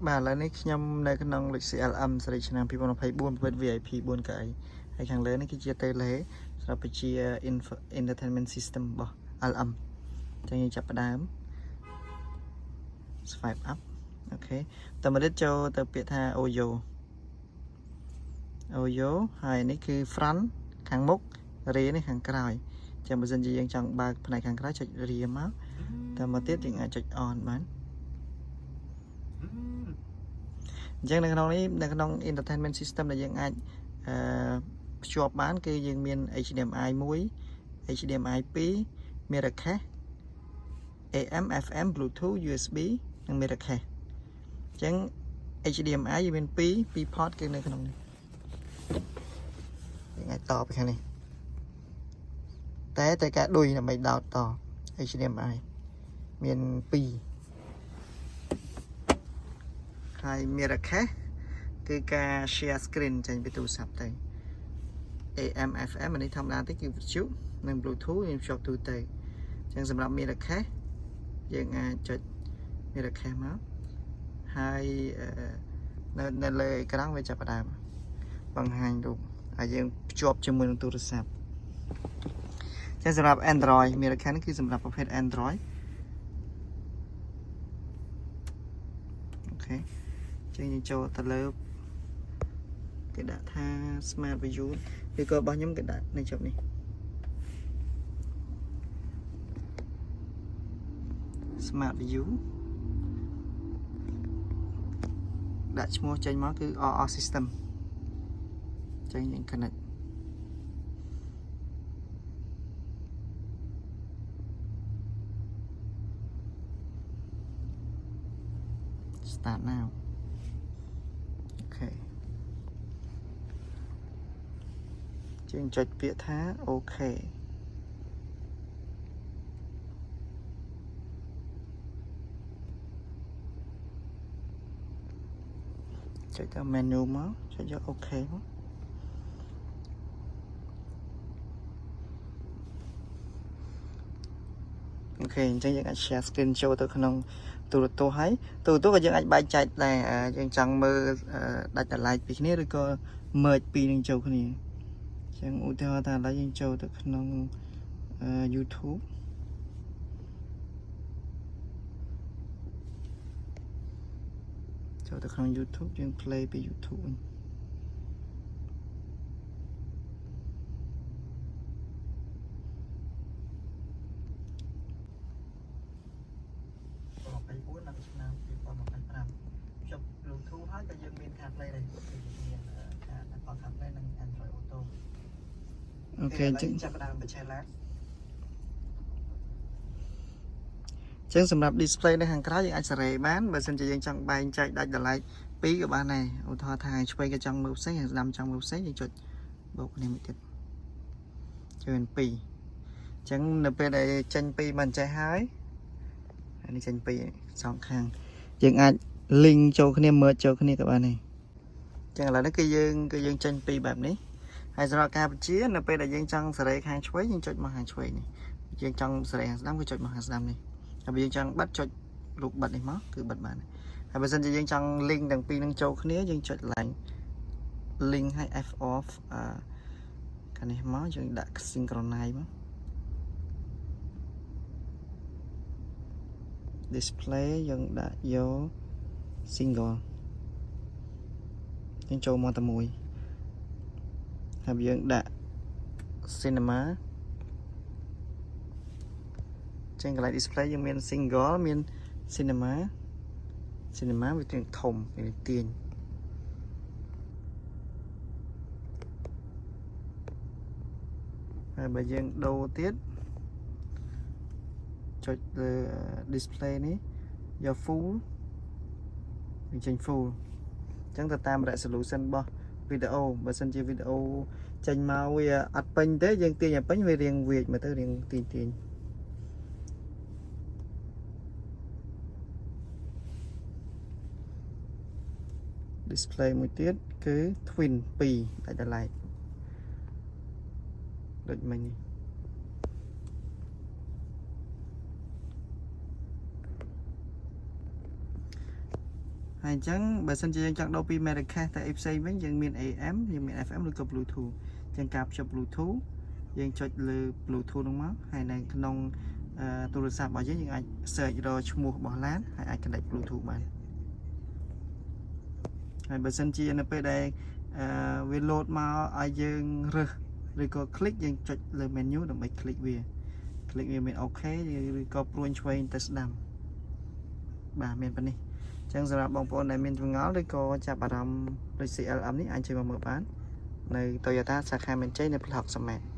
បាទឥឡូវនេះខ្ញុំនៅក្នុងលេខ CLM ស្រីឆ្នាំ2024ប្រភេទ VIP 4កៅអីហើយខាងលើនេះគឺជា tele ស្រាប់ជា entertainment system របស់ LM អញ្ចឹងយើងចាប់ផ្ដើម swipe up អូខេតើមកទៀតចូលទៅពាក្យថា Oyo ហើយនេះគឺ front ខាងមុខ rear នេះខាងក្រោយអញ្ចឹងបើសិនជាយើងចង់បើកផ្នែកខាងក្រោយចុច rear មកតើមកទៀតយើងអាចចុច on បានអញ្ចឹងនៅក្នុងនេះនៅក្នុង entertainment system ដែលយើងអាចភ្ជាប់បានគឺយើងមាន HDMI 1 HDMI 2 Mirror Case AM FM Bluetooth USB និង Mirror Case អញ្ចឹង HDMI យើងមាន2 port គឺនៅក្នុងនេះយើងអាចតទៅខាងនេះតែការដូចដើម្បីដោតត HDMI មាន2ហើយ Mirror Case គឺការ share screen ចេញពីទូរស័ព្ទទៅ AM FM នេះធម្មតាទេគឺវិទ្យុនិង Bluetooth យើងភ្ជាប់ទូទៅអញ្ចឹងសម្រាប់ Mirror Case យើងអាចចុច Mirror Case មកហើយនៅលើអេក្រង់វាចាប់ផ្ដើមបង្ហាញរូបហើយយើងភ្ជាប់ជាមួយនឹងទូរស័ព្ទអញ្ចឹងសម្រាប់ Android Mirror Case គឺសម្រាប់ប្រភេទ Android អូខេអញ្ចឹងយើងចូលទៅលើគេដាក់ថា Smart View ឬក៏របស់ខ្ញុំគេដាក់នៅចុងនេះ Smart View ដាក់ឈ្មោះចេញមកគឺ RR System ចេញយើង connect start now អូខេជាងចុចពាក្យថាអូខេចុចទៅ menu មកចុចយកអូខេមកអូខេអញ្ចឹងយើងអាច share screen ចូលទៅក្នុងទូរទស្សន៍ហើយទូរទស្សន៍ក៏យើងអាចបែកចែកដែរយើងចង់មើលដាច់តម្លៃពីគ្នាឬក៏ merge ពីរនឹងចូលគ្នាអញ្ចឹងឧទាហរណ៍ថាឥឡូវយើងចូលទៅក្នុង YouTube ចូលទៅក្នុង YouTube យើង play ពី YouTube វិញ24nămឆ្នាំ2025ចុច Bluetooth ហើយក៏យើងមាន CarPlay ដែរមានការ Apple CarPlay និង Android Auto អូខេអញ្ចឹងចាប់ផ្ដើមបញ្ឆេះឡើងអញ្ចឹងសម្រាប់ display នៅខាងក្រៅយើងអាចសេរីបានបើមិនជាយើងចង់បែងចែកដាច់តម្លៃ2ក៏បានដែរឧទាហរណ៍ថាឆ្វេងក៏ចង់មើលផ្សេងហើយស្ដាំចង់មើលផ្សេងយើងចុចបូកគ្នាមួយទៀតជឿន2អញ្ចឹងនៅពេលដែលចេញ2មិនចេះហើយនេះចេញ2សងខាងយើងអាច link ចូលគ្នា merge ចូលគ្នាក៏បានដែរអញ្ចឹងឥឡូវនេះគឺយើងចេញ2បែបនេះហើយសម្រាប់ការបញ្ជានៅពេលដែលយើងចង់សេរីខាងឆ្វេងយើងចុចមកខាងឆ្វេងនេះយើងចង់សេរីខាងស្ដាំគឺចុចមកខាងស្ដាំនេះហើយបើយើងចង់បិទចុចរូបបិទនេះមកគឺបិទបានហើយបើសិនជាយើងចង់ link ទាំងពីរនឹងចូលគ្នាយើងចុចឡើង link ឲ្យ F off ខាងនេះមកយើងដាក់ synchronize មក display យើងដាក់យក single យើងចូលមកតែមួយហើយយើងដាក់ cinema ចឹងកន្លែង display យើងមាន single មាន cinema វាទាំងធំវាទាញហើយបើយើងដូរទៀតចុចលើ display នេះយក full វាចេញ full អញ្ចឹងទៅតាម resolution របស់វីដេអូបើសិនជាវីដេអូចេញមកវាអត់ពេញទេយើងទាញឲ្យពេញវារៀងវាចមកទៅរៀងទាញ display មួយទៀតគឺ twin 2ដាច់តម្លៃដូចមិញនេះ ហ ហើយចឹងបើសិនជាយើងចង់ដូរពី Americast ទៅ Epson វិញយើងមាន AM យើងមាន FM ឬក៏ Bluetooth ចឹងការភ្ជាប់ Bluetooth យើងចុចលើ Bluetooth នោះមកហើយនៅក្នុងទូរស័ព្ទរបស់យើងអាច search រកឈ្មោះរបស់ឡានហើយអាច connect Bluetooth បានហើយបើសិនជានៅពេលដែលវា load មកឲ្យយើងរើសឬក៏ click យើងចុចលើ menu ដើម្បី click វាមាន OK ឬក៏ព្រួញឆ្វេងទៅស្ដាំបាទមានប៉ុណ្នេះចឹងសម្រាប់បងប្អូនដែលមានចម្ងល់ឬក៏ចាប់អារម្មណ៍ដូច CLM នេះអាចជួយមកមើលបាននៅ Toyota សាខាមានជ័យនៅផ្លូវ60ម៉ែត្រ